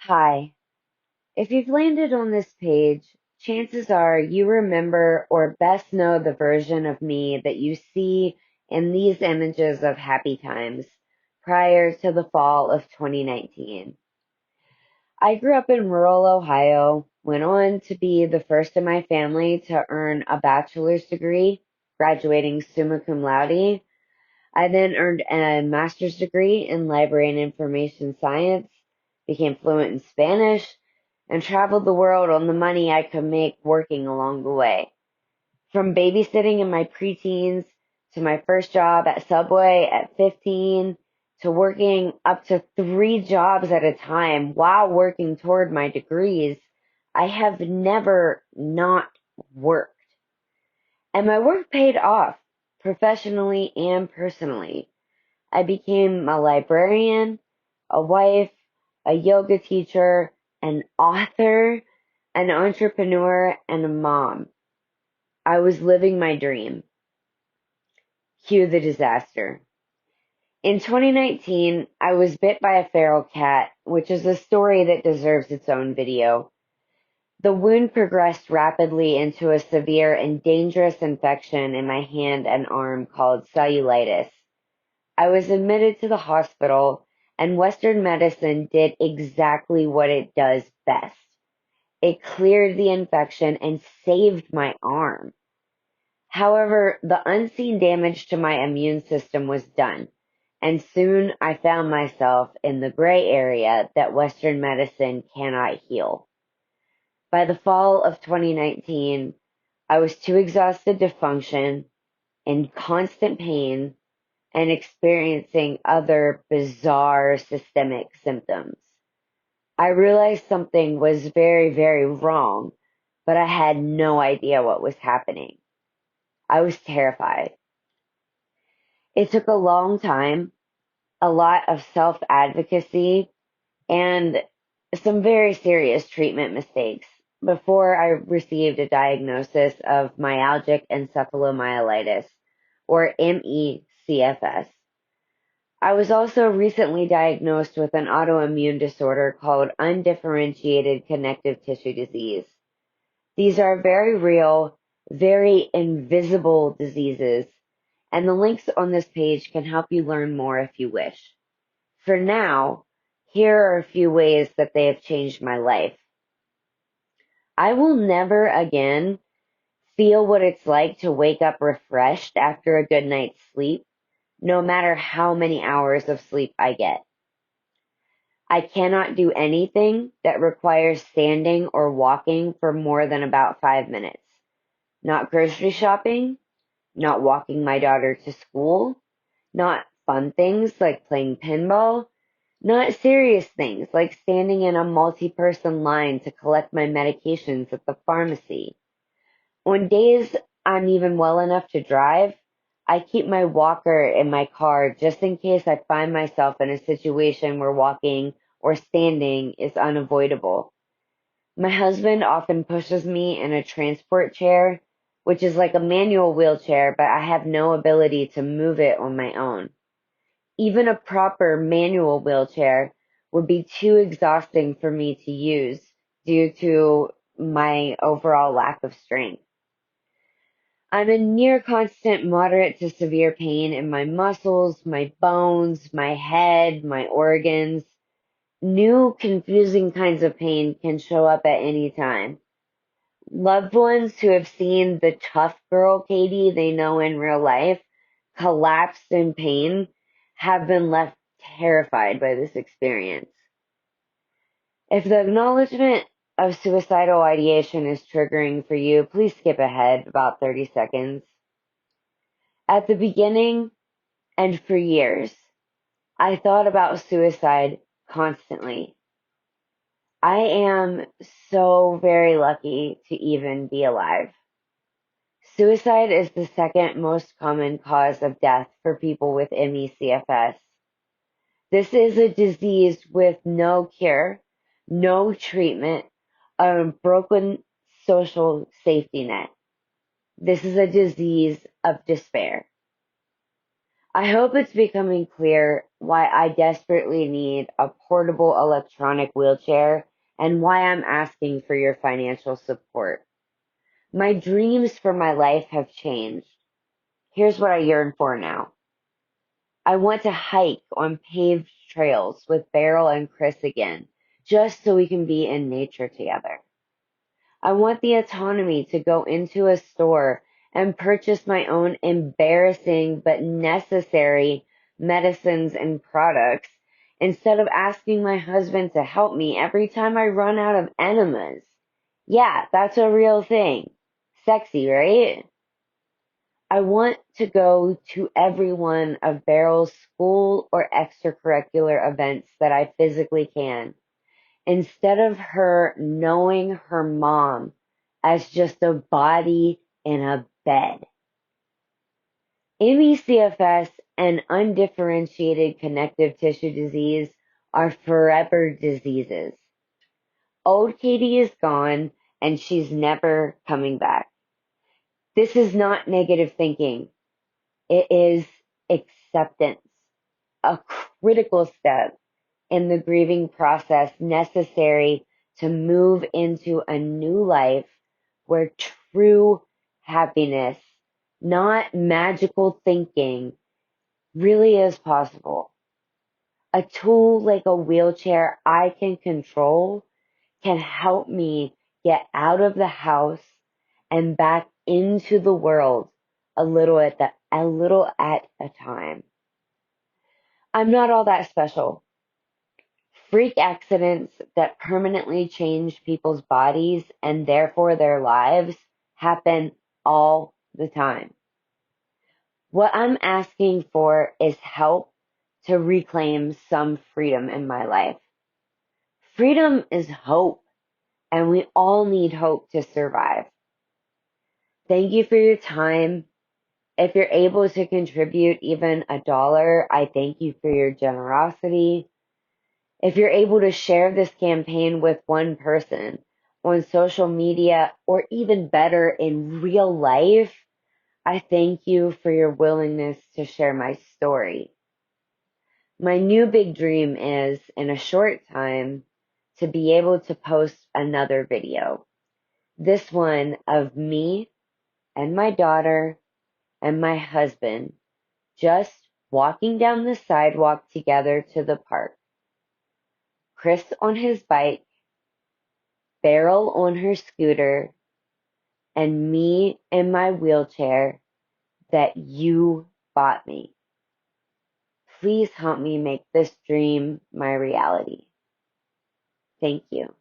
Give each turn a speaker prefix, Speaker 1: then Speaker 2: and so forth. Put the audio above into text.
Speaker 1: Hi. If you've landed on this page, chances are you remember or best know the version of me that you see in these images of happy times prior to the fall of 2019. I grew up in rural Ohio, went on to be the first in my family to earn a bachelor's degree, graduating summa cum laude. I then earned a master's degree in library and information science, became fluent in Spanish, and traveled the world on the money I could make working along the way. From babysitting in my preteens to my first job at Subway at 15 to working up to 3 jobs at a time while working toward my degrees, I have never not worked. And my work paid off professionally and personally. I became a librarian, a wife, a yoga teacher, an author, an entrepreneur, and a mom. I was living my dream. Cue the disaster. In 2019, I was bit by a feral cat, which is a story that deserves its own video. The wound progressed rapidly into a severe and dangerous infection in my hand and arm called cellulitis. I was admitted to the hospital, and Western medicine did exactly what it does best. It cleared the infection and saved my arm. However, the unseen damage to my immune system was done, and soon I found myself in the gray area that Western medicine cannot heal. By the fall of 2019, I was too exhausted to function, in constant pain, and experiencing other bizarre systemic symptoms. I realized something was very, very wrong, but I had no idea what was happening. I was terrified. It took a long time, a lot of self advocacy, and some very serious treatment mistakes before I received a diagnosis of myalgic encephalomyelitis, or ME/CFS. I was also recently diagnosed with an autoimmune disorder called undifferentiated connective tissue disease. These are very real, very invisible diseases, and the links on this page can help you learn more if you wish. For now, here are a few ways that they have changed my life. I will never again feel what it's like to wake up refreshed after a good night's sleep, no matter how many hours of sleep I get. I cannot do anything that requires standing or walking for more than about 5 minutes. Not grocery shopping, not walking my daughter to school, not fun things like playing pinball, not serious things like standing in a multi-person line to collect my medications at the pharmacy. On days I'm even well enough to drive, I keep my walker in my car just in case I find myself in a situation where walking or standing is unavoidable. My husband often pushes me in a transport chair, which is like a manual wheelchair, but I have no ability to move it on my own. Even a proper manual wheelchair would be too exhausting for me to use due to my overall lack of strength. I'm in near constant moderate to severe pain in my muscles, my bones, my head, my organs. New confusing kinds of pain can show up at any time. Loved ones who have seen the tough girl Katie they know in real life collapsed in pain have been left terrified by this experience. If the acknowledgement of suicidal ideation is triggering for you, please skip ahead about 30 seconds. At the beginning and for years, I thought about suicide constantly. I am so very lucky to even be alive. Suicide is the second most common cause of death for people with ME/CFS. This is a disease with no cure, no treatment, or a broken social safety net. This is a disease of despair. I hope it's becoming clear why I desperately need a portable electronic wheelchair and why I'm asking for your financial support. My dreams for my life have changed. Here's what I yearn for now. I want to hike on paved trails with Beryl and Chris again, just so we can be in nature together. I want the autonomy to go into a store and purchase my own embarrassing but necessary medicines and products instead of asking my husband to help me every time I run out of enemas. Yeah, that's a real thing. Sexy, right? I want to go to every one of Beryl's school or extracurricular events that I physically can, instead of her knowing her mom as just a body in a bed. ME/CFS and undifferentiated connective tissue disease are forever diseases. Old Katie is gone and she's never coming back. This is not negative thinking. It is acceptance, a critical step in the grieving process necessary to move into a new life where true happiness, not magical thinking, really is possible. A tool like a wheelchair I can control can help me get out of the house and back into the world a little at a time. I'm not all that special. Freak accidents that permanently change people's bodies and therefore their lives happen all the time. What I'm asking for is help to reclaim some freedom in my life. Freedom is hope, and we all need hope to survive. Thank you for your time. If you're able to contribute even $1, I thank you for your generosity. If you're able to share this campaign with one person on social media or even better in real life, I thank you for your willingness to share my story. My new big dream is, in a short time, to be able to post another video. This one of me and my daughter and my husband just walking down the sidewalk together to the park. Chris on his bike, Beryl on her scooter, and me in my wheelchair that you bought me. Please help me make this dream my reality. Thank you.